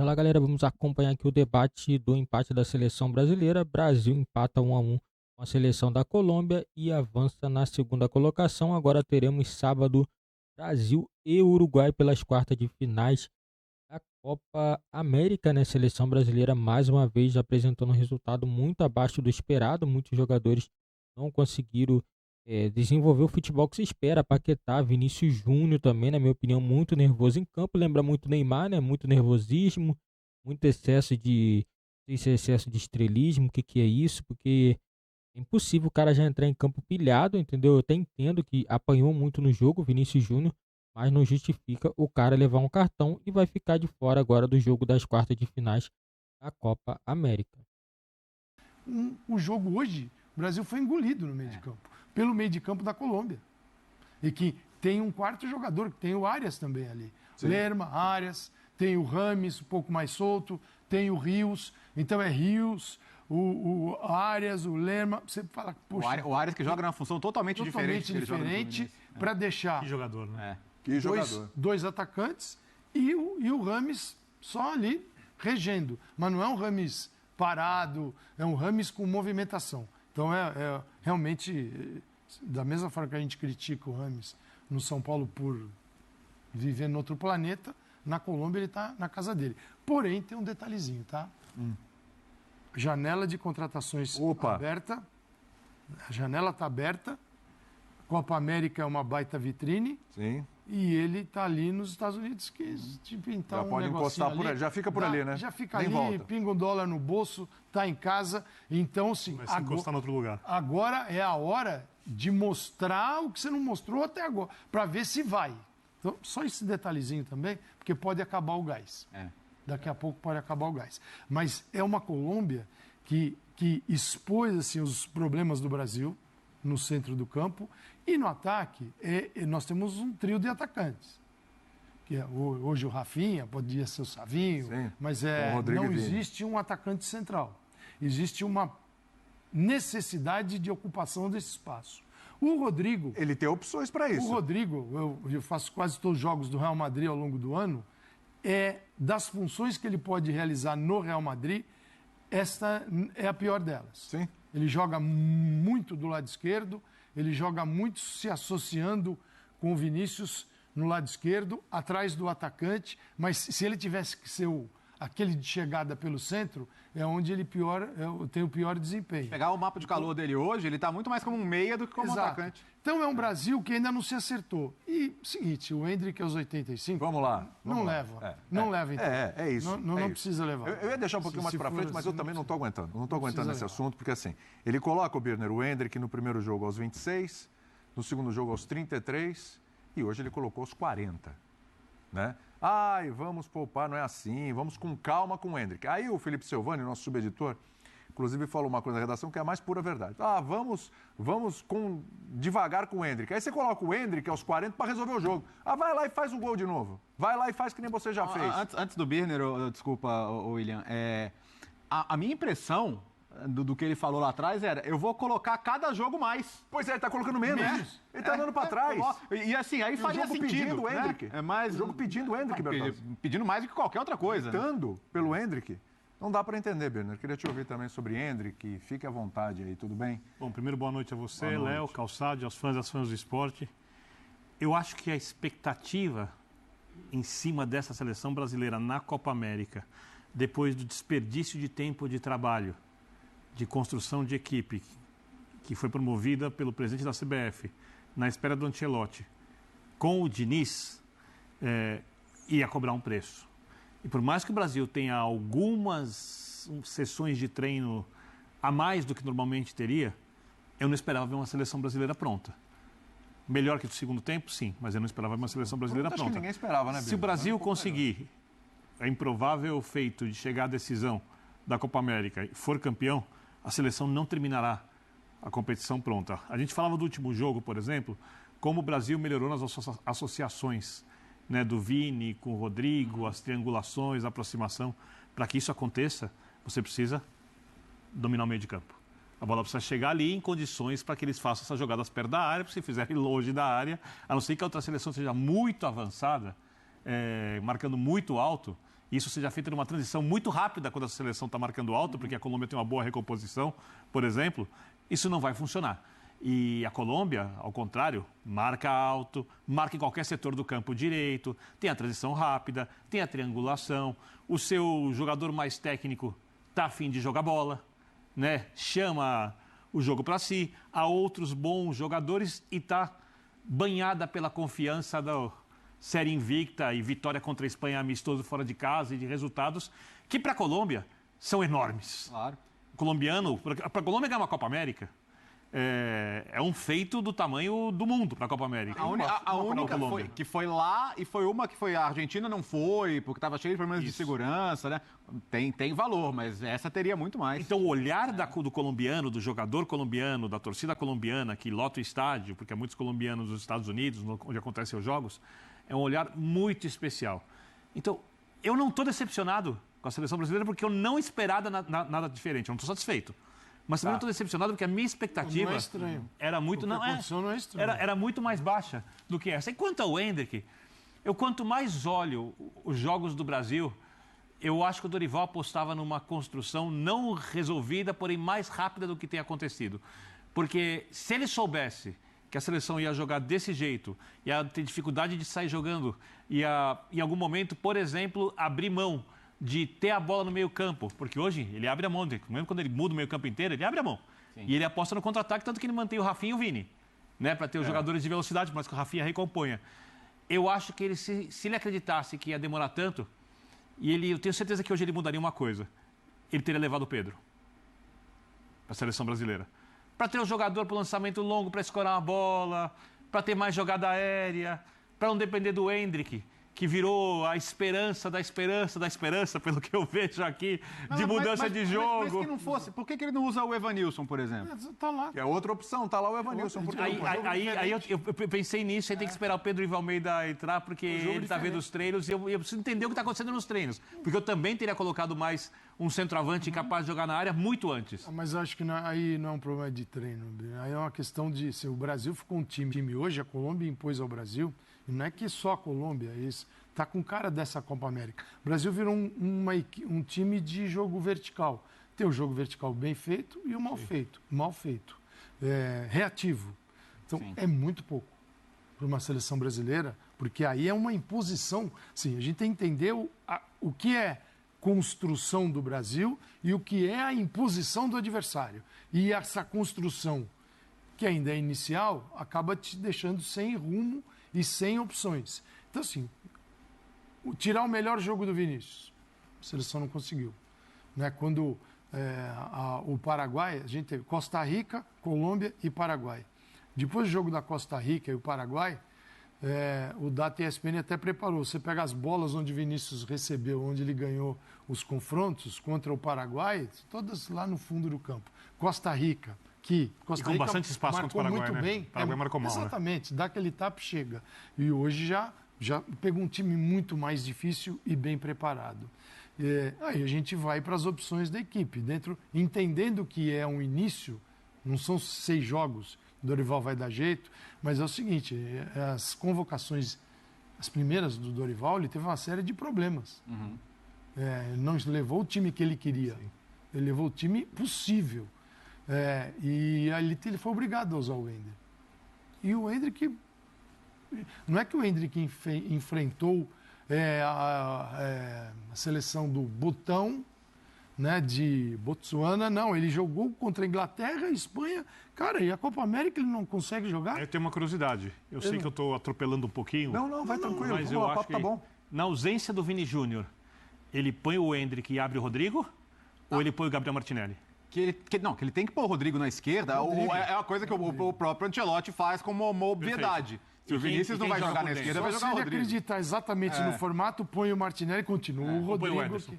Bora lá, galera. Vamos acompanhar aqui o debate do empate da seleção brasileira. Brasil empata 1-1 com a seleção da Colômbia e avança na segunda colocação. Agora teremos sábado Brasil e Uruguai pelas quartas de finais da Copa América, né? Seleção brasileira mais uma vez apresentando um resultado muito abaixo do esperado. Muitos jogadores não conseguiram desenvolver o futebol que se espera. Paquetá, Vinícius Júnior também, na minha opinião, muito nervoso em campo. Lembra muito Neymar, né? Muito nervosismo, muito excesso de, esse excesso de estrelismo. O que que é isso? Porque é impossível o cara já entrar em campo pilhado, entendeu? Eu até entendo que apanhou muito no jogo, Vinícius Júnior, mas não justifica o cara levar um cartão e vai ficar de fora agora do jogo das quartas de finais da Copa América. O jogo hoje, o Brasil foi engolido no meio de campo, pelo meio de campo da Colômbia. E que tem um quarto jogador, que tem o Arias também ali. Sim. Lerma, Arias, tem o Rames um pouco mais solto, tem o Rios, então é Rios, o Arias, o Lerma, você fala, poxa... O Arias que joga numa função totalmente diferente para deixar... Que jogador, né? Dois atacantes e o Rames só ali regendo. Mas não é um Rames parado, é um Rames com movimentação. Então é realmente, da mesma forma que a gente critica o Rames no São Paulo por viver em outro planeta, na Colômbia ele está na casa dele. Porém, tem um detalhezinho, tá? Janela de contratações aberta. A janela está aberta. Copa América é uma baita vitrine. Sim. E ele está ali nos Estados Unidos, que pintar já pode encostar por ali, já fica por ali, né? Já fica nem ali, volta. pinga um dólar no bolso, está em casa. Então, sim. Vai se encostar em outro lugar. Agora é a hora de mostrar o que você não mostrou até agora, para ver se vai. Então, só esse detalhezinho também, porque pode acabar o gás. Daqui a pouco pode acabar o gás. Mas é uma Colômbia que expôs assim, os problemas do Brasil no centro do campo. E no ataque, nós temos um trio de atacantes. Que hoje o Rafinha, podia ser o Savinho, sim, mas não existe um atacante central. Existe uma necessidade de ocupação desse espaço. O Rodrigo... Ele tem opções para isso. O Rodrigo, eu faço quase todos os jogos do Real Madrid ao longo do ano, das funções que ele pode realizar no Real Madrid, esta é a pior delas. Sim. Ele joga muito do lado esquerdo, ele joga muito se associando com o Vinícius no lado esquerdo, atrás do atacante, mas se ele tivesse que ser aquele de chegada pelo centro, é onde ele tem o pior desempenho. Pegar o mapa de calor dele hoje, ele está muito mais como um meia do que como um atacante. Então é um Brasil que ainda não se acertou. E, seguinte, o Endrick aos 85... Vamos lá. Não leva. Não leva, então. É isso. Não precisa levar. Eu ia deixar um pouquinho mais para frente, mas eu também não estou aguentando. Não estou aguentando esse assunto, porque assim, ele coloca o Birner, o Endrick no primeiro jogo aos 26, no segundo jogo aos 33, e hoje ele colocou aos 40, né? Vamos poupar, não é assim, vamos com calma com o Endrick. Aí o Felipe Silvani, nosso subeditor, inclusive falou uma coisa na redação que é a mais pura verdade. Vamos devagar com o Endrick. Aí você coloca o Endrick aos 40 para resolver o jogo. Vai lá e faz um gol de novo. Vai lá e faz que nem você já fez. Antes do Birner, desculpa, William, a minha impressão do que ele falou lá atrás era, eu vou colocar cada jogo mais. Pois é, ele tá colocando menos. Ele tá andando para trás. E assim, aí faria sentido. O Endrick. O jogo pedindo o Endrick, Bertozzi. Pedindo mais do que qualquer outra coisa. Gritando pelo Endrick. Não dá para entender, Birner. Queria te ouvir também sobre Endrick. Fique à vontade aí, tudo bem? Bom, primeiro, boa noite a você, Léo, Calçado, aos fãs e às fãs do esporte. Eu acho que a expectativa em cima dessa seleção brasileira na Copa América, depois do desperdício de tempo de trabalho, de construção de equipe, que foi promovida pelo presidente da CBF, na espera do Ancelotti, com o Diniz, ia cobrar um preço. E por mais que o Brasil tenha algumas sessões de treino a mais do que normalmente teria, eu não esperava ver uma seleção brasileira pronta. Melhor que do segundo tempo, sim, mas eu não esperava ver uma seleção brasileira pronta. Acho que ninguém esperava, né, Se o Brasil conseguir o improvável feito de chegar à decisão da Copa América e for campeão, a seleção não terminará a competição pronta. A gente falava do último jogo, por exemplo, como o Brasil melhorou nas associações, né, do Vini com o Rodrigo, as triangulações, a aproximação. Para que isso aconteça, você precisa dominar o meio de campo. A bola precisa chegar ali em condições para que eles façam essas jogadas perto da área, porque se fizerem longe da área, a não ser que a outra seleção seja muito avançada, marcando muito alto, isso seja feito numa transição muito rápida quando a seleção está marcando alto, porque a Colômbia tem uma boa recomposição, por exemplo, isso não vai funcionar. E a Colômbia, ao contrário, marca alto, marca em qualquer setor do campo direito, tem a transição rápida, tem a triangulação, o seu jogador mais técnico está a fim de jogar bola, né? Chama o jogo para si, há outros bons jogadores e está banhada pela confiança da série invicta e vitória contra a Espanha amistoso fora de casa e de resultados que para a Colômbia são enormes. Claro. Para a Colômbia ganhar uma Copa América é um feito do tamanho do mundo para a Copa América. A única que foi lá e foi uma que foi a Argentina não foi, porque estava cheio de problemas de segurança, né? Tem valor, mas essa teria muito mais. Então o olhar do colombiano, do jogador colombiano, da torcida colombiana que lota o estádio, porque há muitos colombianos nos Estados Unidos, onde acontecem os jogos, é um olhar muito especial. Então, eu não estou decepcionado com a seleção brasileira porque eu não esperava nada diferente, eu não estou satisfeito. Mas também não estou decepcionado porque a minha expectativa era muito era muito mais baixa do que essa. E quanto ao Endrick, quanto mais olho os jogos do Brasil, eu acho que o Dorival apostava numa construção não resolvida, porém mais rápida do que tem acontecido. Porque se ele soubesse que a seleção ia jogar desse jeito, ia ter dificuldade de sair jogando, ia em algum momento, por exemplo, abrir mão de ter a bola no meio campo, porque hoje ele abre a mão, mesmo quando ele muda o meio campo inteiro, ele abre a mão. Sim. E ele aposta no contra-ataque, tanto que ele mantém o Rafinha e o Vini, né, para ter os jogadores de velocidade, mas que o Rafinha recomponha. Eu acho que ele, se ele acreditasse que ia demorar tanto, eu tenho certeza que hoje ele mudaria uma coisa, ele teria levado o Pedro para a seleção brasileira. Para ter um jogador para o lançamento longo, para escorar uma bola, para ter mais jogada aérea, para não depender do Endrick, que virou a esperança da esperança da esperança, pelo que eu vejo aqui, de mudança de jogo. Mas que não fosse, por que ele não usa o Evanilson, por exemplo? Tá lá. É outra opção, tá lá o Evanilson. Aí eu pensei nisso, aí tem que esperar o Pedro Ivo Almeida entrar, porque ele está vendo os treinos e eu preciso entender o que está acontecendo nos treinos. Porque eu também teria colocado mais um centroavante capaz de jogar na área muito antes. Mas eu acho que aí não é um problema de treino. Aí é uma questão de... Se o Brasil ficou um time hoje, a Colômbia impôs ao Brasil... E não é que só a Colômbia, isso está com cara dessa Copa América. O Brasil virou um time de jogo vertical. Tem o jogo vertical bem feito e o mal feito. Mal feito. Reativo. Então, é muito pouco para uma seleção brasileira, porque aí é uma imposição. Sim, a gente tem que entender o que é construção do Brasil e o que é a imposição do adversário. E essa construção, que ainda é inicial, acaba te deixando sem rumo e sem opções. Então, assim, tirar o melhor jogo do Vinícius, a seleção não conseguiu. Né? Quando o Paraguai, a gente teve Costa Rica, Colômbia e Paraguai. Depois do jogo da Costa Rica e o Paraguai, o Data ESPN até preparou. Você pega as bolas onde Vinícius recebeu, onde ele ganhou os confrontos contra o Paraguai, todas lá no fundo do campo. Costa Rica, Costa Rica bastante espaço contra o Paraguai, muito né? bem. O Paraguai marcou mal, exatamente, dá aquele tapa e chega. E hoje já pegou um time muito mais difícil e bem preparado. Aí a gente vai para as opções da equipe, entendendo que é um início, não são 6 jogos, o Dorival vai dar jeito, mas é o seguinte, as convocações, as primeiras do Dorival, ele teve uma série de problemas. Uhum. Ele não levou o time que ele queria, ele levou o time possível. E ali ele foi obrigado a usar o Endrick. E o Endrick... Não é que o Endrick enfrentou a seleção do Botão, né, de Botsuana, não. Ele jogou contra a Inglaterra e Espanha. Cara, e a Copa América ele não consegue jogar? Eu tenho uma curiosidade. Eu sei que eu estou atropelando um pouquinho. Não, vai tranquilo. Mas eu acho que, tá bom. Na ausência do Vini Júnior, ele põe o Endrick e abre o Rodrigo? Ou ele põe o Gabriel Martinelli? Que ele tem que pôr o Rodrigo na esquerda, é uma coisa que o próprio Ancelotti faz como uma obviedade. Se o Vinícius não vai jogar na esquerda, vai jogar o Rodrigo. Se ele acreditar exatamente no formato, põe o Martinelli e continua o Rodrigo. Põe o Ederson. O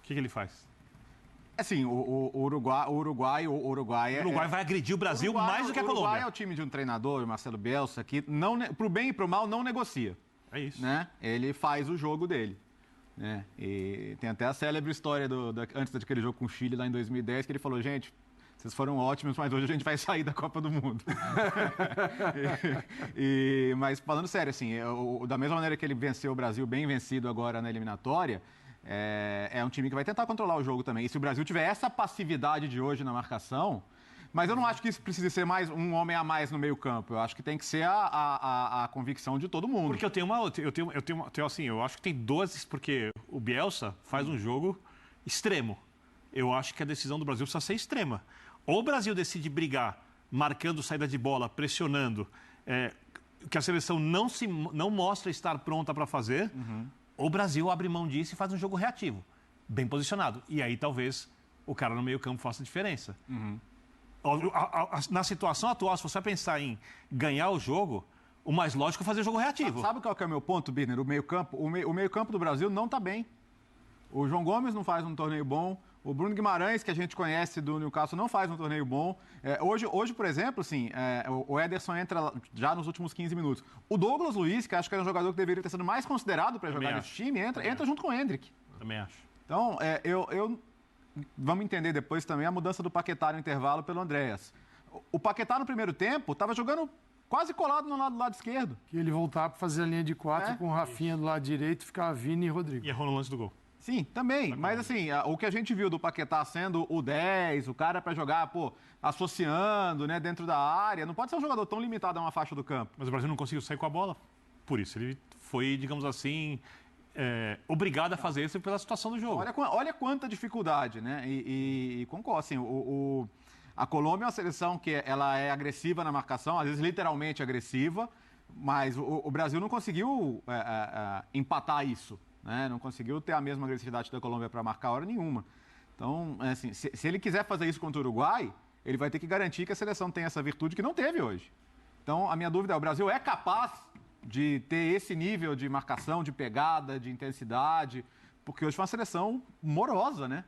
que ele faz? Assim, o Uruguai vai agredir o Brasil mais do que a Colômbia. O Uruguai é o time de um treinador, o Marcelo Bielsa, que pro bem e pro mal não negocia. É isso. Né? Ele faz o jogo dele. Né? E tem até a célebre história antes daquele jogo com o Chile lá em 2010, que ele falou, gente, vocês foram ótimos, mas hoje a gente vai sair da Copa do Mundo. Mas falando sério, assim, da mesma maneira que ele venceu o Brasil bem vencido agora na eliminatória, é um time que vai tentar controlar o jogo também. E se o Brasil tiver essa passividade de hoje na marcação... Mas eu não acho que isso precise ser mais um homem a mais no meio-campo. Eu acho que tem que ser a convicção de todo mundo. Porque eu tenho uma outra. Eu acho que tem duas, porque o Bielsa faz um jogo extremo. Eu acho que a decisão do Brasil precisa ser extrema. Ou o Brasil decide brigar, marcando saída de bola, pressionando, que a seleção não mostra estar pronta para fazer, ou o Brasil abre mão disso e faz um jogo reativo, bem posicionado. E aí talvez o cara no meio-campo faça diferença. Na situação atual, se você pensar em ganhar o jogo, o mais lógico é fazer o jogo reativo. Sabe qual que é o meu ponto, Birner? O meio-campo do Brasil não está bem. O João Gomes não faz um torneio bom. O Bruno Guimarães, que a gente conhece do Newcastle, não faz um torneio bom. Hoje, por exemplo, assim, o Ederson entra já nos últimos 15 minutos. O Douglas Luiz, que acho que era um jogador que deveria ter sido mais considerado para jogar nesse time, entra junto com o Endrick. Também acho. Então, vamos entender depois também a mudança do Paquetá no intervalo pelo Andréas. O Paquetá no primeiro tempo estava jogando quase colado no lado esquerdo. Que ele voltava para fazer a linha de 4 com o Rafinha do lado direito, ficava Vini e Rodrigo. E errou no lance do gol. Sim, também. Mas assim, o que a gente viu do Paquetá sendo o 10, o cara para jogar, associando, né, dentro da área, não pode ser um jogador tão limitado a uma faixa do campo. Mas o Brasil não conseguiu sair com a bola. Por isso, ele foi, digamos assim... obrigado a fazer isso pela situação do jogo. Olha quanta dificuldade, né? E concordo, assim, a Colômbia é uma seleção que ela é agressiva na marcação, às vezes literalmente agressiva, mas o Brasil não conseguiu empatar isso, né? Não conseguiu ter a mesma agressividade da Colômbia para marcar hora nenhuma. Então, assim, se ele quiser fazer isso contra o Uruguai, ele vai ter que garantir que a seleção tem essa virtude que não teve hoje. Então, a minha dúvida é, o Brasil é capaz de ter esse nível de marcação, de pegada, de intensidade, porque hoje foi uma seleção morosa, né?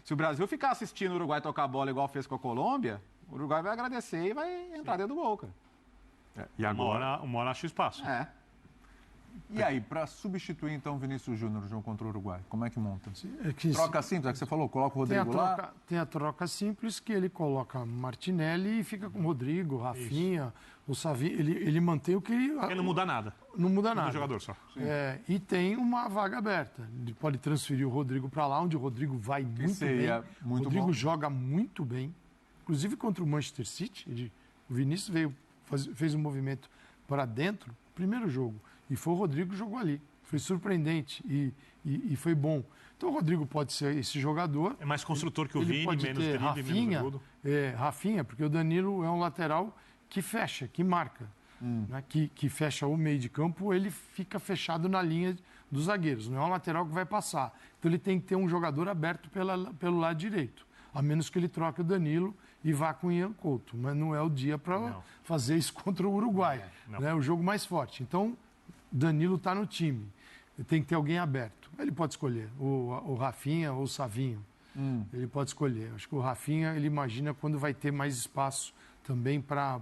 Se o Brasil ficar assistindo o Uruguai tocar a bola igual fez com a Colômbia, o Uruguai vai agradecer e vai entrar dentro do gol, cara. E agora, uma hora acha espaço. E aí, para substituir então o Vinícius Júnior no jogo contra o Uruguai, como é que monta? Troca simples, é que você falou, coloca o Rodrigo lá. Tem a troca simples que ele coloca Martinelli e fica com o Rodrigo, Rafinha, o Savinho. Ele mantém o que ele... Ele não muda nada. Não muda nada. Muda o jogador só. E tem uma vaga aberta. Ele pode transferir o Rodrigo para lá, onde o Rodrigo vai muito bem. O Rodrigo joga muito bem. Inclusive contra o Manchester City. O Vinícius fez um movimento para dentro, primeiro jogo. E foi o Rodrigo que jogou ali. Foi surpreendente e foi bom. Então o Rodrigo pode ser esse jogador. É mais construtor que o Vini, pode menos ter drible, menos agudo. Rafinha, porque o Danilo é um lateral que fecha, que marca. Né? Que fecha o meio de campo, ele fica fechado na linha dos zagueiros. Não é um lateral que vai passar. Então ele tem que ter um jogador aberto pelo lado direito. A menos que ele troque o Danilo e vá com o Ian Couto. Mas não é o dia para fazer isso contra o Uruguai. É o jogo mais forte. Então, Danilo está no time. Tem que ter alguém aberto. Ele pode escolher o Rafinha ou o Savinho. Ele pode escolher. Acho que o Rafinha, ele imagina quando vai ter mais espaço também para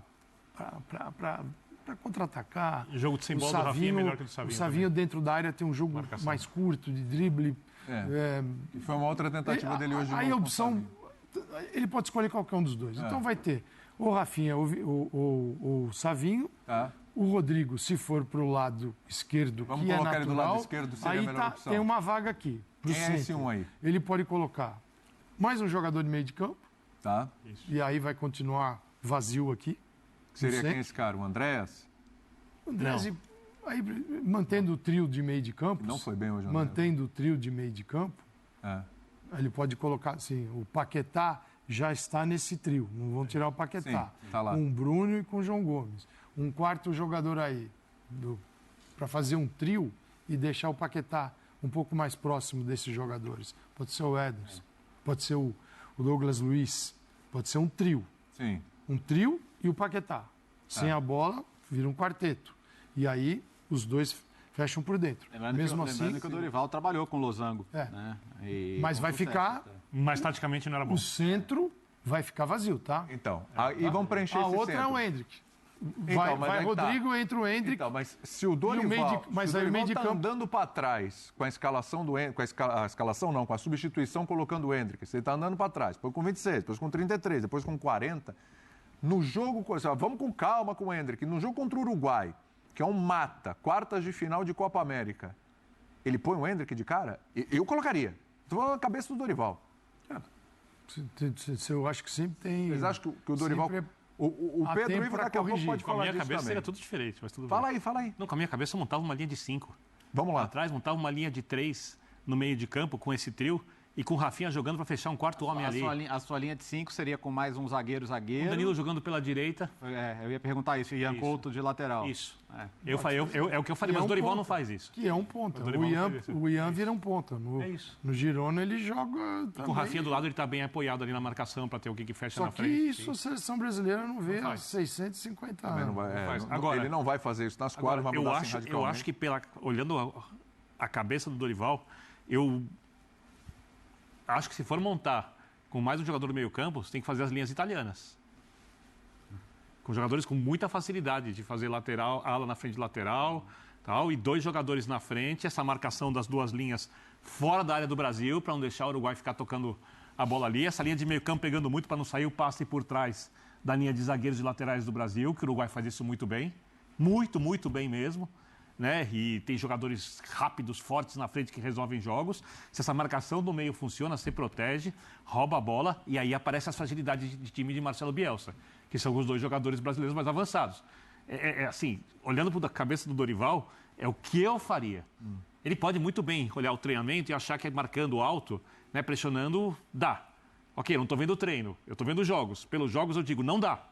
contra-atacar. O jogo de sem bola do Rafinha é melhor que o do Savinho. O Savinho também. Dentro da área tem um jogo mais curto, de drible. E foi uma outra tentativa dele hoje. Aí a opção... Ele pode escolher qualquer um dos dois. Então vai ter o Rafinha ou o Savinho. O Rodrigo, se for para o lado esquerdo, vamos que é colocar natural, ele do lado esquerdo, seria aí a melhor opção. Tem uma vaga aqui. Quem é esse um aí? Ele pode colocar mais um jogador de meio de campo. E aí vai continuar vazio aqui. Seria quem esse cara? O Andréas? O Andréas, aí, mantendo o trio de meio de campo. Não foi bem hoje, Andréas. Mantendo o trio de meio de campo. Ele pode colocar, assim, o Paquetá já está nesse trio. Não vão tirar o Paquetá. Sim, tá lá. Com o Bruno e com o João Gomes. Um quarto jogador aí para fazer um trio e deixar o Paquetá um pouco mais próximo desses jogadores. Pode ser o Ederson, pode ser o Douglas Luiz, pode ser um trio. Sim. Um trio e o Paquetá. Sem a bola, vira um quarteto. E aí os dois fecham por dentro. Lembrando que o Dorival trabalhou com o Losango. Né? Mas vai ficar... Mas taticamente não era bom. O centro vai ficar vazio, tá? Então, e vão preencher esse centro. A outra é o Hendrick. Vai Rodrigo, entra o Hendrick. Então, mas se o Dorival está andando para trás com a escalação do Hendrick, com a substituição colocando o Hendrick, você está andando para trás, depois com 26, depois com 33, depois com 40, no jogo, vamos com calma com o Hendrick, no jogo contra o Uruguai, que é um mata, quartas de final de Copa América, Ele põe o Endrick de cara? Eu colocaria. Estou falando na cabeça do Dorival. Eu acho que sempre tem... Vocês acham que o Dorival... O Pedro Ivo daqui a pouco pode falar disso também. Com a minha cabeça seria tudo diferente, mas tudo bem. Fala aí. Não, com a minha cabeça eu montava uma linha de 5. Vamos lá. Atrás montava uma linha de 3 no meio de campo com esse trio e com o Rafinha jogando para fechar um quarto homem ali. A sua linha de 5 seria com mais um zagueiro. O Danilo jogando pela direita. Eu ia perguntar isso. Ian Couto de lateral. Isso. É o que eu falei, mas o Dorival não faz isso. Que é um ponta. O Ian vira um ponta. No Girona ele joga também. Com o Rafinha do lado ele está bem apoiado ali na marcação para ter alguém que fecha na frente. Só que isso a seleção brasileira não vê há 650 anos. Agora, ele não vai fazer isso nas quadras, vai mudar assim radicalmente. Eu acho que olhando a cabeça do Dorival, eu acho que se for montar com mais um jogador do meio campo, você tem que fazer as linhas italianas. Com jogadores com muita facilidade de fazer lateral, ala na frente de lateral, tal, e 2 jogadores na frente, essa marcação das 2 linhas fora da área do Brasil, para não deixar o Uruguai ficar tocando a bola ali. Essa linha de meio campo pegando muito para não sair o passe por trás da linha de zagueiros e laterais do Brasil, que o Uruguai faz isso muito bem. Muito, muito bem mesmo. Né? E tem jogadores rápidos, fortes na frente que resolvem jogos. Se essa marcação do meio funciona, você protege, rouba a bola e aí aparecem as fragilidades de time de Marcelo Bielsa, que são os 2 jogadores brasileiros mais avançados. Assim, olhando para a cabeça do Dorival, é o que eu faria. Ele pode muito bem olhar o treinamento e achar que é marcando alto, né, pressionando, dá. Ok, eu não estou vendo o treino, eu estou vendo os jogos. Pelos jogos eu digo, não dá.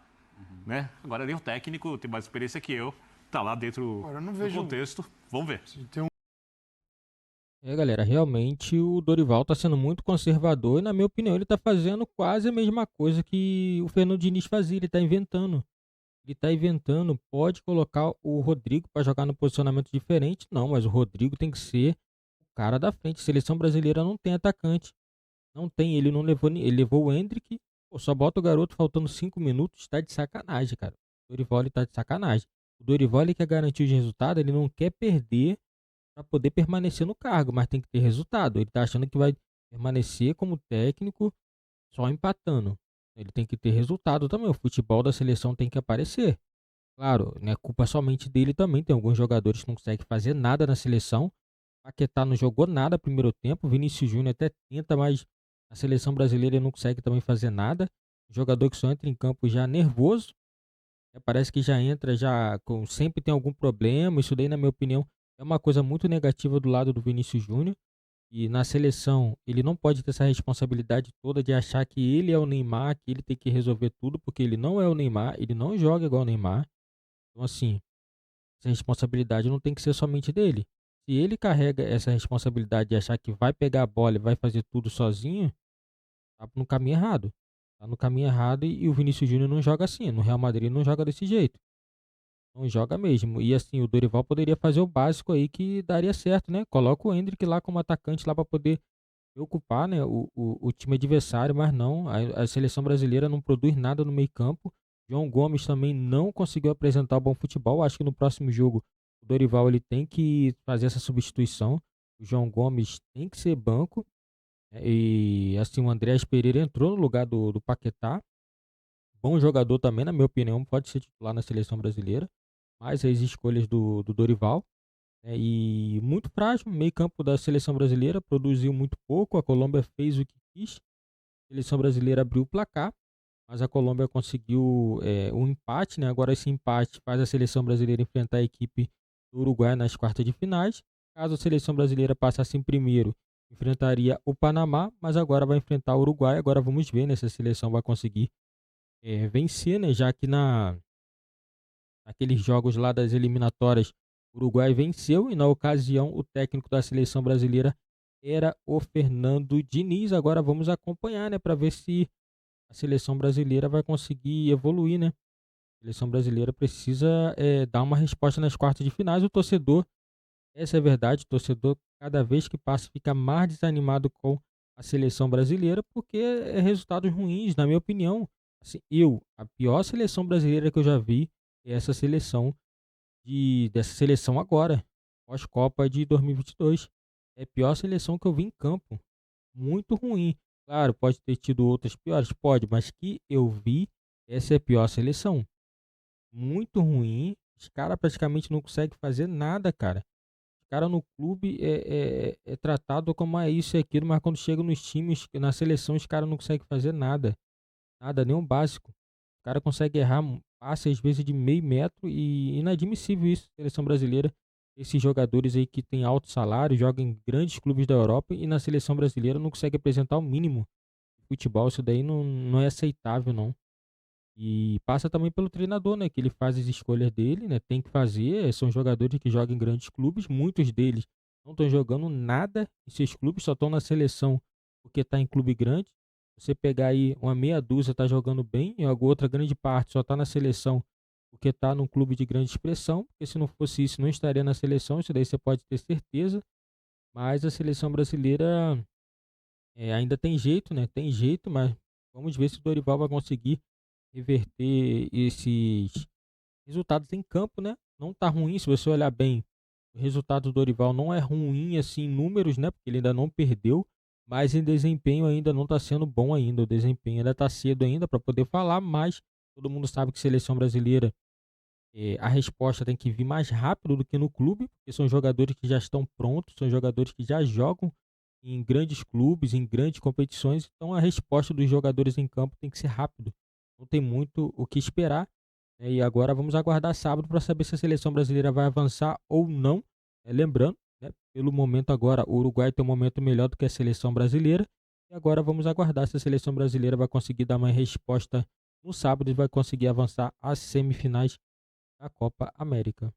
Né? Agora ele é o técnico, tem mais experiência que eu. Tá lá dentro do contexto. Vamos ver. Galera, realmente o Dorival tá sendo muito conservador e, na minha opinião, ele tá fazendo quase a mesma coisa que o Fernando Diniz fazia. Ele tá inventando. Pode colocar o Rodrigo para jogar no posicionamento diferente. Não, mas o Rodrigo tem que ser o cara da frente. A seleção brasileira não tem atacante. Não tem, ele levou o Endrick. Pô, só bota o garoto faltando 5 minutos. Tá de sacanagem, cara. O Dorival, ele tá de sacanagem. O Dorival, ele quer garantir os resultados, ele não quer perder para poder permanecer no cargo, mas tem que ter resultado. Ele está achando que vai permanecer como técnico só empatando. Ele tem que ter resultado também. O futebol da seleção tem que aparecer. Claro, não é culpa somente dele também. Tem alguns jogadores que não conseguem fazer nada na seleção. Paquetá não jogou nada no primeiro tempo. Vinícius Júnior até tenta, mas a seleção brasileira não consegue também fazer nada. O jogador que só entra em campo já nervoso. Parece que já entra, sempre tem algum problema. Isso daí, na minha opinião, é uma coisa muito negativa do lado do Vinícius Júnior. E na seleção, ele não pode ter essa responsabilidade toda de achar que ele é o Neymar, que ele tem que resolver tudo, porque ele não é o Neymar, ele não joga igual o Neymar. Então, assim, essa responsabilidade não tem que ser somente dele. Se ele carrega essa responsabilidade de achar que vai pegar a bola e vai fazer tudo sozinho, tá no caminho errado. Tá no caminho errado e o Vinícius Júnior não joga assim. No Real Madrid não joga desse jeito. Não joga mesmo. E assim, o Dorival poderia fazer o básico aí que daria certo, né? Coloca o Endrick lá como atacante lá para poder ocupar, né, o time adversário, mas não. A seleção brasileira não produz nada no meio campo. João Gomes também não conseguiu apresentar bom futebol. Acho que no próximo jogo o Dorival ele tem que fazer essa substituição. O João Gomes tem que ser banco. E assim, o Andreas Pereira entrou no lugar do Paquetá. Bom jogador também, na minha opinião, pode ser titular na seleção brasileira. Mas as escolhas do Dorival. E muito frágil, meio campo da seleção brasileira, produziu muito pouco. A Colômbia fez o que quis. A seleção brasileira abriu o placar, mas a Colômbia conseguiu um empate, né? Agora esse empate faz a seleção brasileira enfrentar a equipe do Uruguai nas quartas de finais. Caso a seleção brasileira passasse em primeiro, enfrentaria o Panamá, mas agora vai enfrentar o Uruguai. Agora vamos ver, né, se a seleção vai conseguir vencer, né? Já que naqueles jogos lá das eliminatórias, o Uruguai venceu e na ocasião o técnico da seleção brasileira era o Fernando Diniz. Agora vamos acompanhar, né, para ver se a seleção brasileira vai conseguir evoluir, né? A seleção brasileira precisa dar uma resposta nas quartas de finais. O torcedor, essa é a verdade, o torcedor cada vez que passa fica mais desanimado com a seleção brasileira porque é resultados ruins, na minha opinião. Assim, a pior seleção brasileira que eu já vi é essa seleção dessa seleção agora, pós-Copa de 2022. É a pior seleção que eu vi em campo. Muito ruim. Claro, pode ter tido outras piores, pode, mas que eu vi, essa é a pior seleção. Muito ruim. Os caras praticamente não conseguem fazer nada, cara. Os cara no clube é tratado como isso e aquilo, mas quando chega nos times, na seleção, os caras não conseguem fazer nada. Nada, nem o básico. O cara consegue errar passe às vezes de meio metro e inadmissível isso, seleção brasileira. Esses jogadores aí que têm alto salário, jogam em grandes clubes da Europa e na seleção brasileira não consegue apresentar o mínimo de futebol. Isso daí não é aceitável, não. E passa também pelo treinador, né? Que ele faz as escolhas dele, né? Tem que fazer. São jogadores que jogam em grandes clubes. Muitos deles não estão jogando nada em seus clubes, só estão na seleção porque está em clube grande. Você pegar aí uma meia dúzia está jogando bem e a outra grande parte só está na seleção porque está num clube de grande expressão. Porque se não fosse isso, não estaria na seleção. Isso daí você pode ter certeza. Mas a seleção brasileira ainda tem jeito, né? Tem jeito, mas vamos ver se o Dorival vai conseguir reverter esses resultados em campo, né? Não tá ruim, se você olhar bem, o resultado do Dorival não é ruim assim em números, né? Porque ele ainda não perdeu, mas em desempenho ainda não tá sendo bom ainda. O desempenho ainda tá cedo ainda para poder falar, mas todo mundo sabe que seleção brasileira, a resposta tem que vir mais rápido do que no clube, porque são jogadores que já estão prontos, são jogadores que já jogam em grandes clubes, em grandes competições, então a resposta dos jogadores em campo tem que ser rápido. Não tem muito o que esperar, né? E agora vamos aguardar sábado para saber se a seleção brasileira vai avançar ou não. Lembrando, né, pelo momento agora, o Uruguai tem um momento melhor do que a seleção brasileira. E agora vamos aguardar se a seleção brasileira vai conseguir dar uma resposta no sábado e vai conseguir avançar às semifinais da Copa América.